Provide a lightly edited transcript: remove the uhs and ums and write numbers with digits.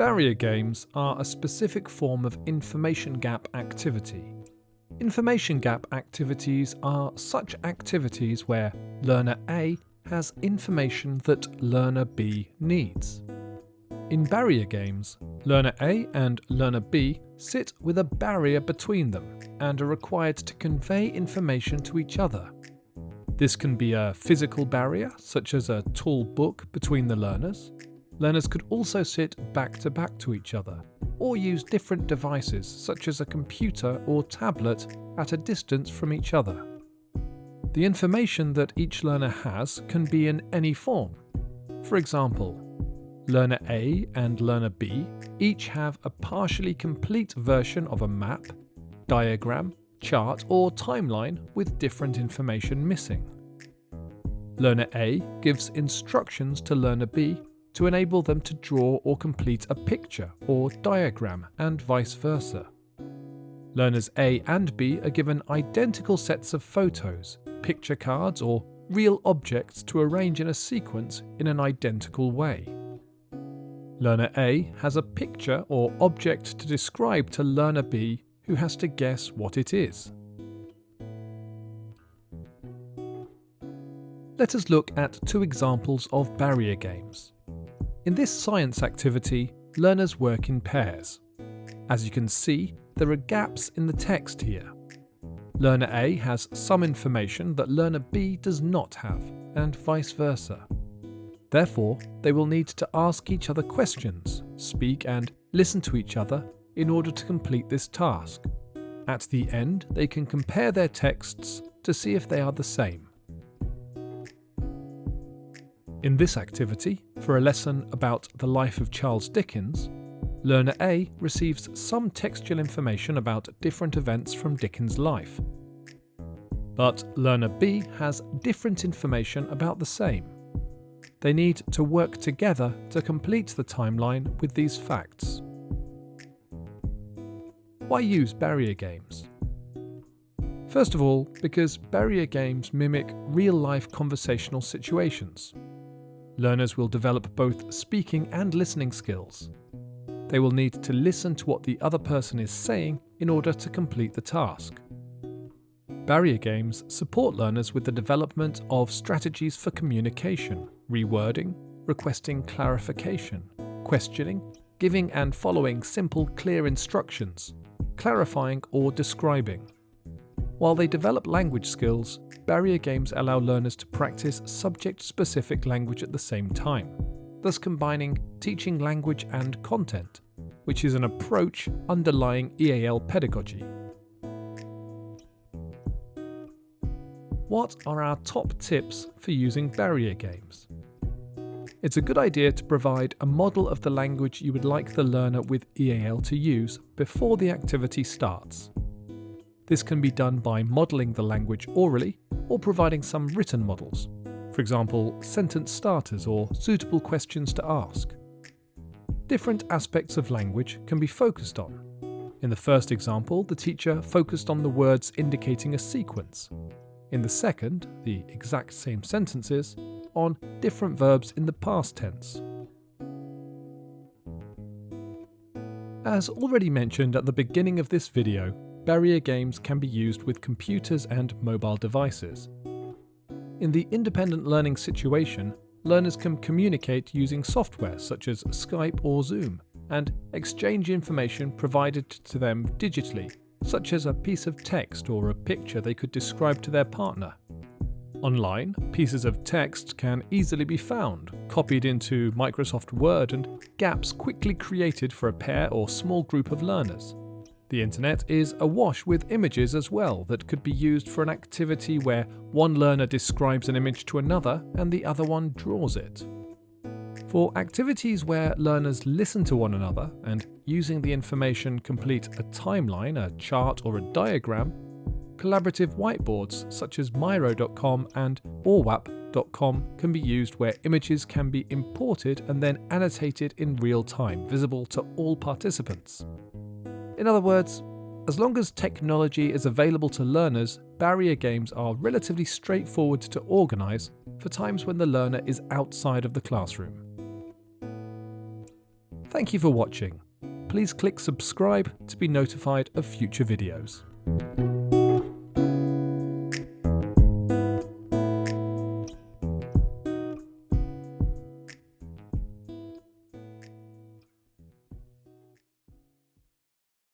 Barrier games are a specific form of information gap activity. Information gap activities are such activities where learner A has information that learner B needs. In barrier games, learner A and learner B sit with a barrier between them and are required to convey information to each other. This can be a physical barrier, such as a tall book between the learners. Learners could also sit back to each other, or use different devices such as a computer or tablet at a distance from each other. The information that each learner has can be in any form. For example, learner A and learner B each have a partially complete version of a map, diagram, chart, or timeline with different information missing. Learner A gives instructions to learner B to enable them to draw or complete a picture or diagram, and vice versa. Learners A and B are given identical sets of photos, picture cards, or real objects to arrange in a sequence in an identical way. Learner A has a picture or object to describe to learner B, who has to guess what it is. Let us look at two examples of barrier games. In this science activity, learners work in pairs. As you can see, there are gaps in the text here. Learner A has some information that learner B does not have, and vice versa. Therefore, they will need to ask each other questions, speak and listen to each other in order to complete this task. At the end, they can compare their texts to see if they are the same. In this activity, for a lesson about the life of Charles Dickens, learner A receives some textual information about different events from Dickens' life. But learner B has different information about the same. They need to work together to complete the timeline with these facts. Why use barrier games? First of all, because barrier games mimic real-life conversational situations. Learners will develop both speaking and listening skills. They will need to listen to what the other person is saying in order to complete the task. Barrier games support learners with the development of strategies for communication, rewording, requesting clarification, questioning, giving and following simple, clear instructions, clarifying or describing. While they develop language skills, barrier games allow learners to practice subject-specific language at the same time, thus combining teaching language and content, which is an approach underlying EAL pedagogy. What are our top tips for using barrier games? It's a good idea to provide a model of the language you would like the learner with EAL to use before the activity starts. This can be done by modelling the language orally or providing some written models, for example, sentence starters or suitable questions to ask. Different aspects of language can be focused on. In the first example, the teacher focused on the words indicating a sequence. In the second, the exact same sentences, on different verbs in the past tense. As already mentioned at the beginning of this video, barrier games can be used with computers and mobile devices. In the independent learning situation, learners can communicate using software such as Skype or Zoom, and exchange information provided to them digitally, such as a piece of text or a picture they could describe to their partner. Online, pieces of text can easily be found, copied into Microsoft Word, and gaps quickly created for a pair or small group of learners. The internet is awash with images as well that could be used for an activity where one learner describes an image to another and the other one draws it. For activities where learners listen to one another and using the information complete a timeline, a chart or a diagram, collaborative whiteboards such as Miro.com and Orwap.com can be used where images can be imported and then annotated in real time, visible to all participants. In other words, as long as technology is available to learners, barrier games are relatively straightforward to organise for times when the learner is outside of the classroom. Thank you for watching. Please click subscribe to be notified of future videos.